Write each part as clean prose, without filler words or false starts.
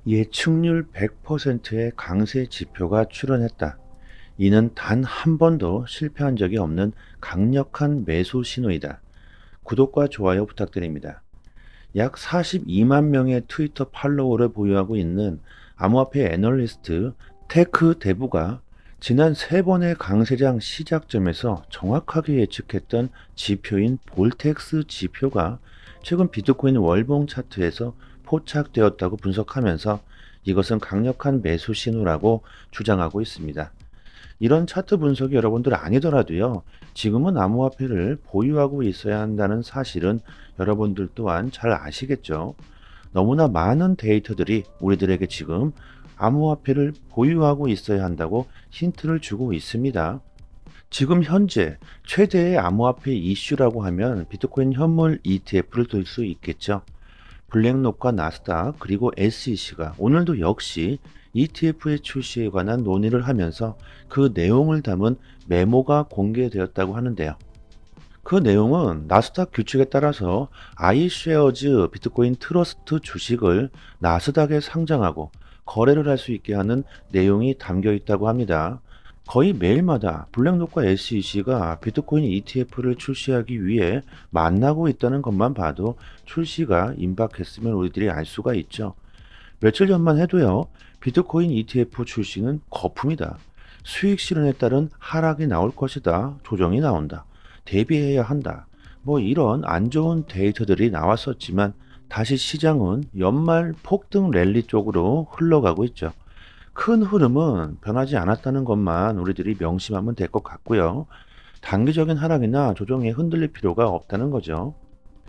예측률 100%의 강세 지표가 출현했다. 이는 단 한 번도 실패한 적이 없는 강력한 매수 신호이다. 구독과 좋아요 부탁드립니다. 약 42만 명의 트위터 팔로워를 보유하고 있는 암호화폐 애널리스트 테크 대부가 지난 3번의 강세장 시작점에서 정확하게 예측했던 지표인 볼텍스 지표가 최근 비트코인 월봉 차트에서 포착되었다고 분석하면서 이것은 강력한 매수 신호라고 주장하고 있습니다. 이런 차트 분석이 여러분들 아니더라도요, 지금은 암호화폐를 보유하고 있어야 한다는 사실은 여러분들 또한 잘 아시겠죠. 너무나 많은 데이터들이 우리들에게 지금 암호화폐를 보유하고 있어야 한다고 힌트를 주고 있습니다. 지금 현재 최대의 암호화폐 이슈라고 하면 비트코인 현물 ETF를 들 수 있겠죠. 블랙록과 나스닥 그리고 SEC가 오늘도 역시 ETF의 출시에 관한 논의를 하면서 그 내용을 담은 메모가 공개되었다고 하는데요. 그 내용은 나스닥 규칙에 따라서 iShares 비트코인 트러스트 주식을 나스닥에 상장하고 거래를 할 수 있게 하는 내용이 담겨 있다고 합니다. 거의 매일마다 블랙록과 SEC가 비트코인 ETF를 출시하기 위해 만나고 있다는 것만 봐도 출시가 임박했으면 우리들이 알 수가 있죠. 며칠 전만 해도요, 비트코인 ETF 출시는 거품이다. 수익 실현에 따른 하락이 나올 것이다. 조정이 나온다. 대비해야 한다. 뭐 이런 안 좋은 데이터들이 나왔었지만 다시 시장은 연말 폭등 랠리 쪽으로 흘러가고 있죠. 큰 흐름은 변하지 않았다는 것만 우리들이 명심하면 될 것 같고요. 단기적인 하락이나 조정에 흔들릴 필요가 없다는 거죠.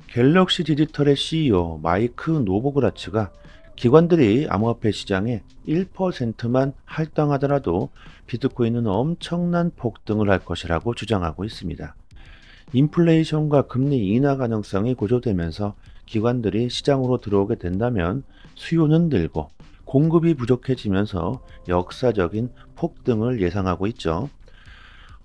갤럭시 디지털의 CEO 마이크 노보그라츠가 기관들이 암호화폐 시장에 1%만 할당하더라도 비트코인은 엄청난 폭등을 할 것이라고 주장하고 있습니다. 인플레이션과 금리 인하 가능성이 고조되면서 기관들이 시장으로 들어오게 된다면 수요는 늘고 공급이 부족해지면서 역사적인 폭등을 예상하고 있죠.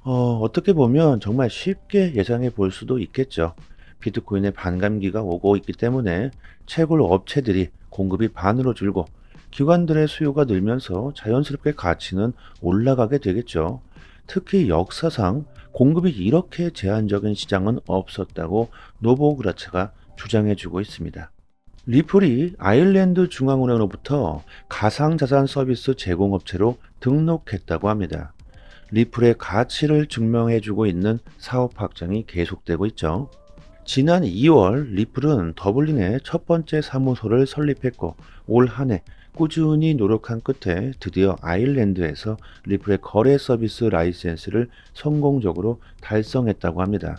어떻게 보면 정말 쉽게 예상해 볼 수도 있겠죠. 비트코인의 반감기가 오고 있기 때문에 채굴 업체들이 공급이 반으로 줄고 기관들의 수요가 늘면서 자연스럽게 가치는 올라가게 되겠죠. 특히 역사상 공급이 이렇게 제한적인 시장은 없었다고 노보그라츠가 주장해주고 있습니다. 리플이 아일랜드 중앙은행으로부터 가상자산 서비스 제공업체로 등록했다고 합니다. 리플의 가치를 증명해주고 있는 사업 확장이 계속되고 있죠. 지난 2월 리플은 더블린에 첫 번째 사무소를 설립했고 올 한 해 꾸준히 노력한 끝에 드디어 아일랜드에서 리플의 거래 서비스 라이센스를 성공적으로 달성했다고 합니다.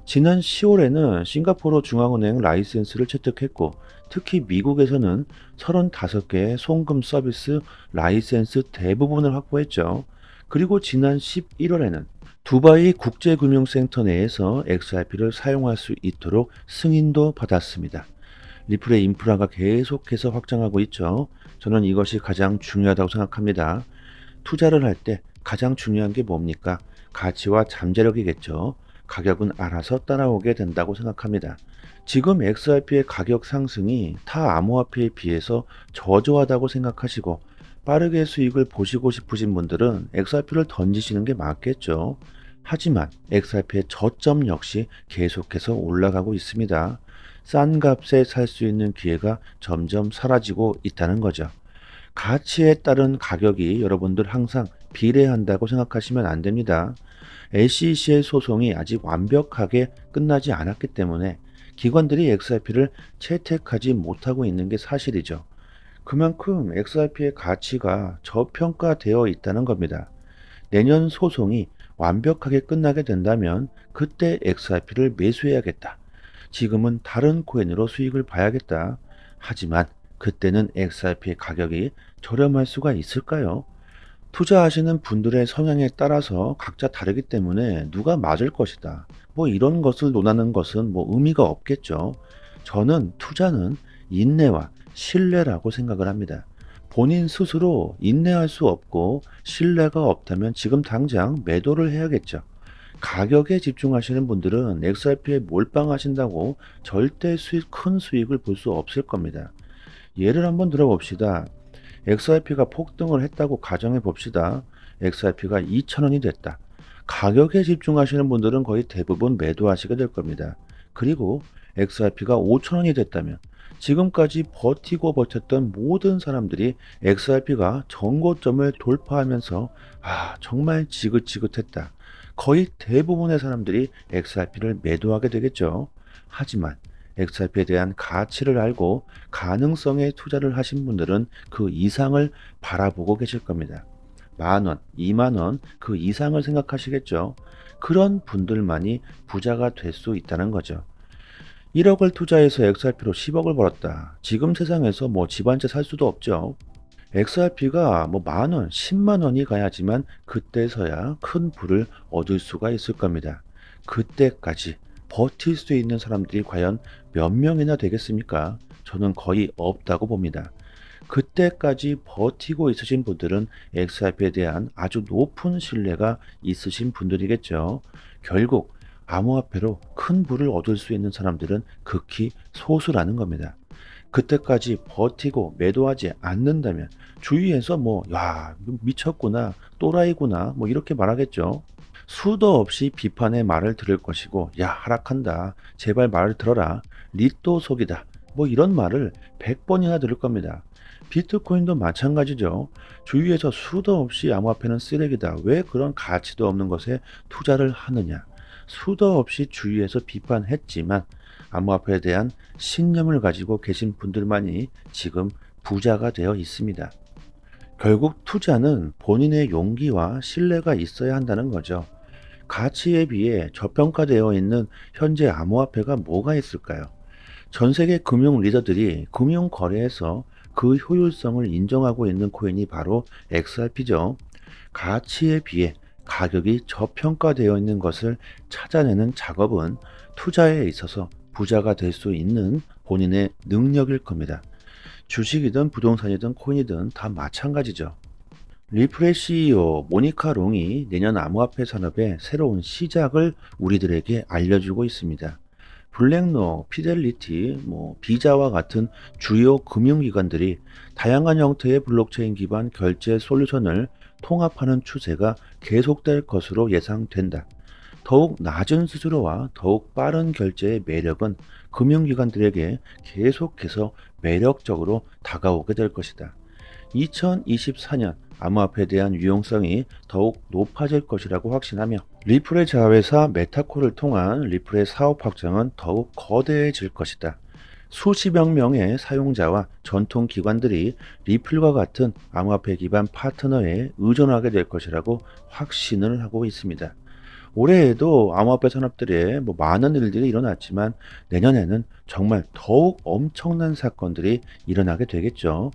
지난 10월에는 싱가포르 중앙은행 라이센스를 채택했고 특히 미국에서는 35개의 송금 서비스 라이센스 대부분을 확보했죠. 그리고 지난 11월에는 두바이 국제금융센터 내에서 XRP를 사용할 수 있도록 승인도 받았습니다. 리플의 인프라가 계속해서 확장하고 있죠. 저는 이것이 가장 중요하다고 생각합니다. 투자를 할 때 가장 중요한 게 뭡니까? 가치와 잠재력이겠죠. 가격은 알아서 따라오게 된다고 생각합니다. 지금 XRP의 가격 상승이 타 암호화폐에 비해서 저조하다고 생각하시고 빠르게 수익을 보시고 싶으신 분들은 XRP를 던지시는 게 맞겠죠. 하지만 XRP의 저점 역시 계속해서 올라가고 있습니다. 싼 값에 살 수 있는 기회가 점점 사라지고 있다는 거죠. 가치에 따른 가격이 여러분들 항상 비례한다고 생각하시면 안 됩니다. SEC의 소송이 아직 완벽하게 끝나지 않았기 때문에 기관들이 XRP를 채택하지 못하고 있는 게 사실이죠. 그만큼 XRP의 가치가 저평가되어 있다는 겁니다. 내년 소송이 완벽하게 끝나게 된다면 그때 XRP를 매수해야겠다. 지금은 다른 코인으로 수익을 봐야겠다. 하지만 그때는 XRP의 가격이 저렴할 수가 있을까요? 투자하시는 분들의 성향에 따라서 각자 다르기 때문에 누가 맞을 것이다. 뭐 이런 것을 논하는 것은 뭐 의미가 없겠죠. 저는 투자는 인내와 신뢰라고 생각을 합니다. 본인 스스로 인내할 수 없고 신뢰가 없다면 지금 당장 매도를 해야겠죠. 가격에 집중하시는 분들은 XRP에 몰빵하신다고 절대 큰 수익을 볼 수 없을 겁니다. 예를 한번 들어봅시다. XRP가 폭등을 했다고 가정해 봅시다. XRP가 2,000원이 됐다. 가격에 집중하시는 분들은 거의 대부분 매도하시게 될 겁니다. 그리고 XRP가 5,000원이 됐다면 지금까지 버티고 버텼던 모든 사람들이 XRP가 전고점을 돌파하면서 정말 지긋지긋했다. 거의 대부분의 사람들이 XRP를 매도하게 되겠죠. 하지만 XRP에 대한 가치를 알고 가능성에 투자를 하신 분들은 그 이상을 바라보고 계실 겁니다. 만원, 2만원 그 이상을 생각하시겠죠. 그런 분들만이 부자가 될 수 있다는 거죠. 1억을 투자해서 XRP로 10억을 벌었다. 지금 세상에서 집 한 채 살 수도 없죠. XRP가 만원, 10만원이 가야지만 그때서야 큰 부를 얻을 수가 있을 겁니다. 그때까지 버틸 수 있는 사람들이 과연 몇 명이나 되겠습니까? 저는 거의 없다고 봅니다. 그때까지 버티고 있으신 분들은 XRP에 대한 아주 높은 신뢰가 있으신 분들이겠죠. 결국 암호화폐로 큰 부를 얻을 수 있는 사람들은 극히 소수라는 겁니다. 그때까지 버티고 매도하지 않는다면 주위에서 야, 미쳤구나, 또라이구나, 이렇게 말하겠죠. 수도 없이 비판의 말을 들을 것이고, 야, 하락한다, 제발 말을 들어라, 리또 속이다, 이런 말을 100번이나 들을 겁니다. 비트코인도 마찬가지죠. 주위에서 수도 없이 암호화폐는 쓰레기다, 왜 그런 가치도 없는 것에 투자를 하느냐, 수도 없이 주위에서 비판했지만 암호화폐에 대한 신념을 가지고 계신 분들만이 지금 부자가 되어 있습니다. 결국 투자는 본인의 용기와 신뢰가 있어야 한다는 거죠. 가치에 비해 저평가되어 있는 현재 암호화폐가 뭐가 있을까요? 전 세계 금융 리더들이 금융 거래에서 그 효율성을 인정하고 있는 코인이 바로 XRP죠. 가치에 비해 가격이 저평가되어 있는 것을 찾아내는 작업은 투자에 있어서 부자가 될 수 있는 본인의 능력일 겁니다. 주식이든 부동산이든 코인이든 다 마찬가지죠. 리플의 CEO 모니카 롱이 내년 암호화폐 산업의 새로운 시작을 우리들에게 알려주고 있습니다. 블랙록, 피델리티, 비자와 같은 주요 금융기관들이 다양한 형태의 블록체인 기반 결제 솔루션을 통합하는 추세가 계속될 것으로 예상된다. 더욱 낮은 수수료와 더욱 빠른 결제의 매력은 금융기관들에게 계속해서 매력적으로 다가오게 될 것이다. 2024년 암호화폐에 대한 유용성이 더욱 높아질 것이라고 확신하며 리플의 자회사 메타코를 통한 리플의 사업 확장은 더욱 거대해질 것이다. 수십여 명의 사용자와 전통 기관들이 리플과 같은 암호화폐 기반 파트너에 의존하게 될 것이라고 확신을 하고 있습니다. 올해에도 암호화폐 산업들에 많은 일들이 일어났지만 내년에는 정말 더욱 엄청난 사건들이 일어나게 되겠죠.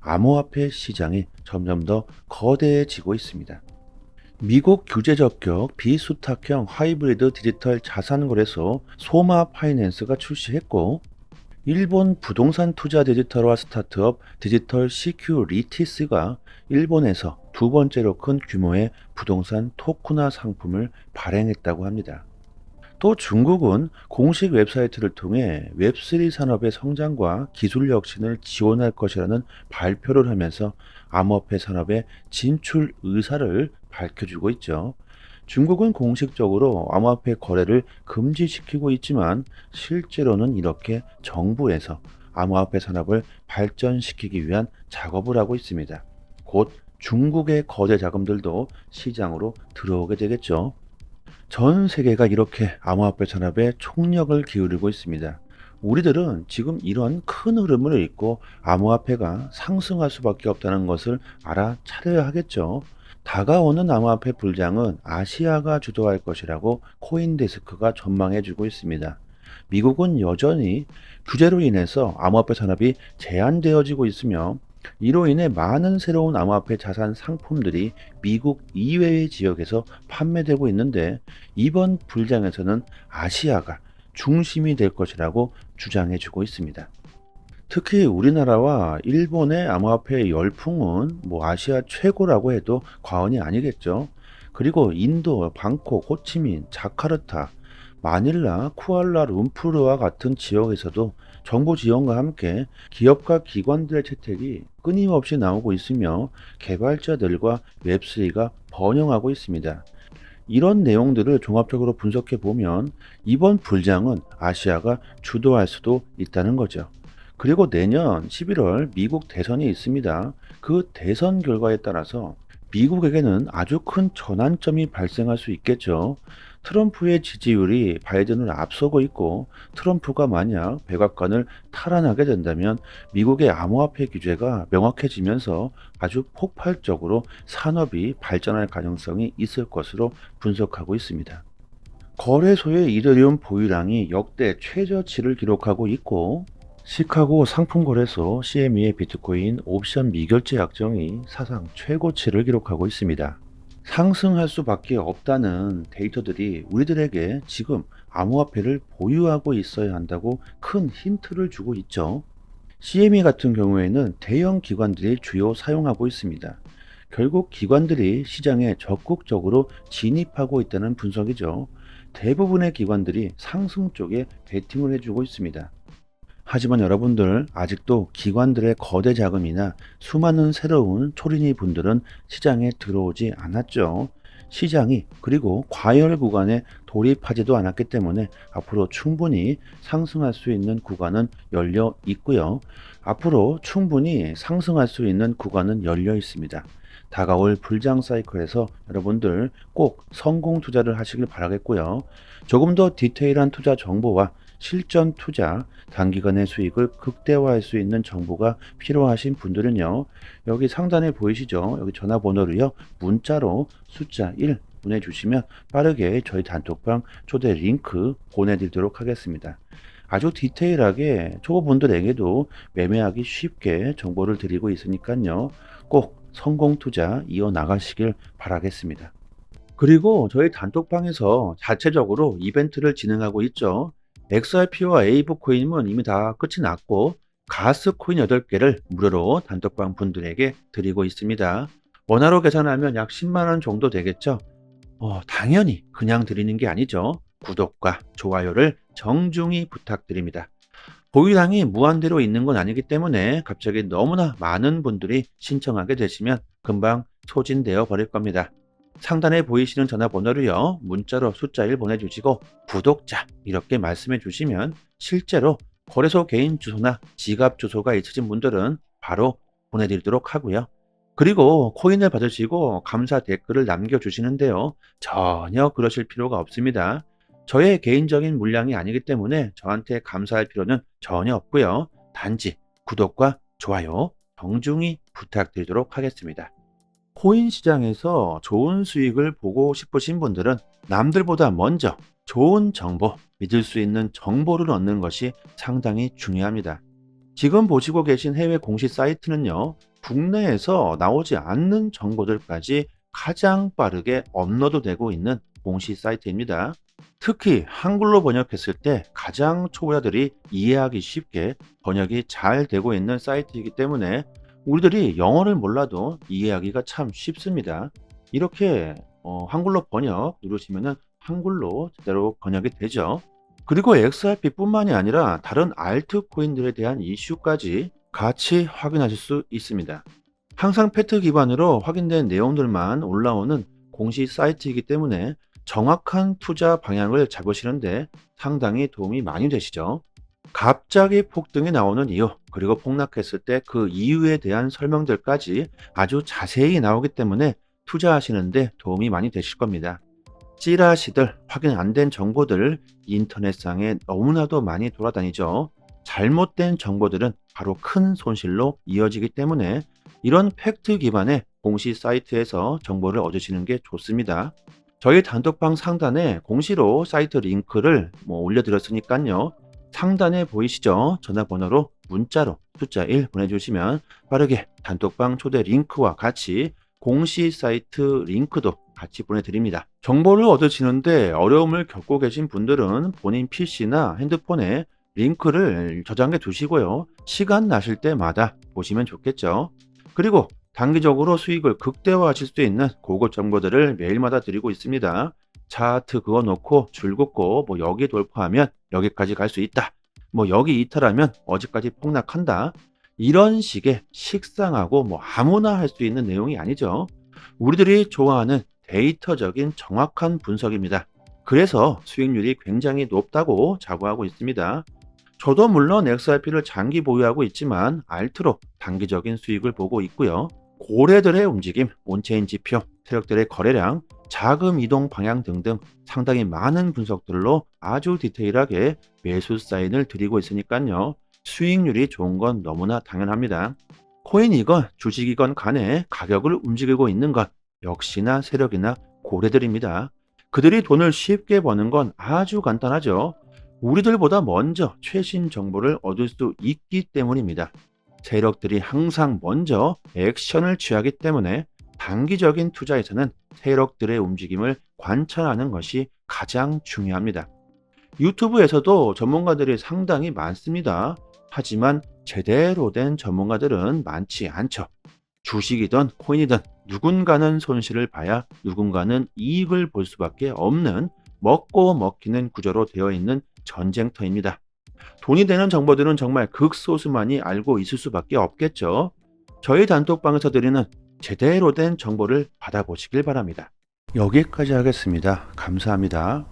암호화폐 시장이 점점 더 거대해지고 있습니다. 미국 규제 적격 비수탁형 하이브리드 디지털 자산거래소 소마 파이낸스가 출시했고, 일본 부동산 투자 디지털화 스타트업 디지털 시큐리티스가 일본에서 두 번째로 큰 규모의 부동산 토큰화 상품을 발행했다고 합니다. 또 중국은 공식 웹사이트를 통해 웹3 산업의 성장과 기술 혁신을 지원할 것이라는 발표를 하면서 암호화폐 산업의 진출 의사를 밝혀주고 있죠. 중국은 공식적으로 암호화폐 거래를 금지시키고 있지만 실제로는 이렇게 정부에서 암호화폐 산업을 발전시키기 위한 작업을 하고 있습니다. 곧 중국의 거대 자금들도 시장으로 들어오게 되겠죠. 전 세계가 이렇게 암호화폐 산업에 총력을 기울이고 있습니다. 우리들은 지금 이런 큰 흐름을 읽고 암호화폐가 상승할 수밖에 없다는 것을 알아차려야 하겠죠. 다가오는 암호화폐 불장은 아시아가 주도할 것이라고 코인데스크가 전망해주고 있습니다. 미국은 여전히 규제로 인해서 암호화폐 산업이 제한되어지고 있으며 이로 인해 많은 새로운 암호화폐 자산 상품들이 미국 이외의 지역에서 판매되고 있는데 이번 불장에서는 아시아가 중심이 될 것이라고 주장해주고 있습니다. 특히 우리나라와 일본의 암호화폐 열풍은 아시아 최고라고 해도 과언이 아니겠죠. 그리고 인도, 방콕, 호치민, 자카르타, 마닐라, 쿠알라룸푸르와 같은 지역에서도 정부 지원과 함께 기업과 기관들의 채택이 끊임없이 나오고 있으며 개발자들과 웹3가 번영하고 있습니다. 이런 내용들을 종합적으로 분석해 보면 이번 불장은 아시아가 주도할 수도 있다는 거죠. 그리고 내년 11월 미국 대선이 있습니다. 그 대선 결과에 따라서 미국에게는 아주 큰 전환점이 발생할 수 있겠죠. 트럼프의 지지율이 바이든을 앞서고 있고 트럼프가 만약 백악관을 탈환하게 된다면 미국의 암호화폐 규제가 명확해지면서 아주 폭발적으로 산업이 발전할 가능성이 있을 것으로 분석하고 있습니다. 거래소의 이더리움 보유량이 역대 최저치를 기록하고 있고 시카고 상품거래소 CME의 비트코인 옵션 미결제 약정이 사상 최고치를 기록하고 있습니다. 상승할 수밖에 없다는 데이터들이 우리들에게 지금 암호화폐를 보유하고 있어야 한다고 큰 힌트를 주고 있죠. CME 같은 경우에는 대형 기관들이 주요 사용하고 있습니다. 결국 기관들이 시장에 적극적으로 진입하고 있다는 분석이죠. 대부분의 기관들이 상승 쪽에 베팅을 해주고 있습니다. 하지만 여러분들 아직도 기관들의 거대 자금이나 수많은 새로운 초린이 분들은 시장에 들어오지 않았죠. 시장이 그리고 과열 구간에 돌입하지도 않았기 때문에 앞으로 충분히 상승할 수 있는 구간은 열려 있고요. 앞으로 충분히 상승할 수 있는 구간은 열려 있습니다. 다가올 불장 사이클에서 여러분들 꼭 성공 투자를 하시길 바라겠고요. 조금 더 디테일한 투자 정보와 실전 투자, 단기간의 수익을 극대화할 수 있는 정보가 필요하신 분들은요. 여기 상단에 보이시죠? 여기 전화번호로요. 문자로 숫자 1 보내주시면 빠르게 저희 단톡방 초대 링크 보내드리도록 하겠습니다. 아주 디테일하게 초보분들에게도 매매하기 쉽게 정보를 드리고 있으니까요. 꼭 성공 투자 이어나가시길 바라겠습니다. 그리고 저희 단톡방에서 자체적으로 이벤트를 진행하고 있죠. XRP와 에이브 코인은 이미 다 끝이 났고 가스 코인 8개를 무료로 단톡방 분들에게 드리고 있습니다. 원화로 계산하면 약 10만원 정도 되겠죠. 당연히 그냥 드리는 게 아니죠. 구독과 좋아요를 정중히 부탁드립니다. 보유량이 무한대로 있는 건 아니기 때문에 갑자기 너무나 많은 분들이 신청하게 되시면 금방 소진되어 버릴 겁니다. 상단에 보이시는 전화번호로요. 문자로 숫자 1 보내주시고 구독자 이렇게 말씀해 주시면 실제로 거래소 개인 주소나 지갑 주소가 있으신 분들은 바로 보내드리도록 하고요. 그리고 코인을 받으시고 감사 댓글을 남겨주시는데요. 전혀 그러실 필요가 없습니다. 저의 개인적인 물량이 아니기 때문에 저한테 감사할 필요는 전혀 없고요. 단지 구독과 좋아요 정중히 부탁드리도록 하겠습니다. 코인 시장에서 좋은 수익을 보고 싶으신 분들은 남들보다 먼저 좋은 정보, 믿을 수 있는 정보를 얻는 것이 상당히 중요합니다. 지금 보시고 계신 해외 공시 사이트는요, 국내에서 나오지 않는 정보들까지 가장 빠르게 업로드되고 있는 공시 사이트입니다. 특히 한글로 번역했을 때 가장 초보자들이 이해하기 쉽게 번역이 잘 되고 있는 사이트이기 때문에 우리들이 영어를 몰라도 이해하기가 참 쉽습니다. 이렇게 한글로 번역 누르시면은 한글로 제대로 번역이 되죠. 그리고 XRP뿐만이 아니라 다른 알트코인들에 대한 이슈까지 같이 확인하실 수 있습니다. 항상 팩트 기반으로 확인된 내용들만 올라오는 공시 사이트이기 때문에 정확한 투자 방향을 잡으시는데 상당히 도움이 많이 되시죠. 갑자기 폭등이 나오는 이유, 그리고 폭락했을 때 그 이유에 대한 설명들까지 아주 자세히 나오기 때문에 투자하시는데 도움이 많이 되실 겁니다. 찌라시들, 확인 안 된 정보들 인터넷상에 너무나도 많이 돌아다니죠. 잘못된 정보들은 바로 큰 손실로 이어지기 때문에 이런 팩트 기반의 공시 사이트에서 정보를 얻으시는 게 좋습니다. 저희 단톡방 상단에 공시로 사이트 링크를 올려드렸으니까요. 상단에 보이시죠? 전화번호로 문자로 숫자 1 보내주시면 빠르게 단톡방 초대 링크와 같이 공시 사이트 링크도 같이 보내드립니다. 정보를 얻으시는데 어려움을 겪고 계신 분들은 본인 PC나 핸드폰에 링크를 저장해 두시고요. 시간 나실 때마다 보시면 좋겠죠. 그리고 단기적으로 수익을 극대화하실 수 있는 고급 정보들을 매일마다 드리고 있습니다. 차트 그어놓고 줄 긋고 여기 돌파하면 여기까지 갈 수 있다. 뭐 여기 이탈하면 어디까지 폭락한다. 이런 식의 식상하고 뭐 아무나 할 수 있는 내용이 아니죠. 우리들이 좋아하는 데이터적인 정확한 분석입니다. 그래서 수익률이 굉장히 높다고 자부하고 있습니다. 저도 물론 XRP를 장기 보유하고 있지만 알트로 단기적인 수익을 보고 있고요. 고래들의 움직임, 온체인 지표, 세력들의 거래량, 자금 이동 방향 등등 상당히 많은 분석들로 아주 디테일하게 매수 사인을 드리고 있으니까요. 수익률이 좋은 건 너무나 당연합니다. 코인이건 주식이건 간에 가격을 움직이고 있는 것 역시나 세력이나 고래들입니다. 그들이 돈을 쉽게 버는 건 아주 간단하죠. 우리들보다 먼저 최신 정보를 얻을 수 있기 때문입니다. 세력들이 항상 먼저 액션을 취하기 때문에 단기적인 투자에서는 세력들의 움직임을 관찰하는 것이 가장 중요합니다. 유튜브에서도 전문가들이 상당히 많습니다. 하지만 제대로 된 전문가들은 많지 않죠. 주식이든 코인이든 누군가는 손실을 봐야 누군가는 이익을 볼 수밖에 없는 먹고 먹히는 구조로 되어 있는 전쟁터입니다. 돈이 되는 정보들은 정말 극소수만이 알고 있을 수밖에 없겠죠. 저희 단톡방에서 드리는 제대로 된 정보를 받아보시길 바랍니다. 여기까지 하겠습니다. 감사합니다.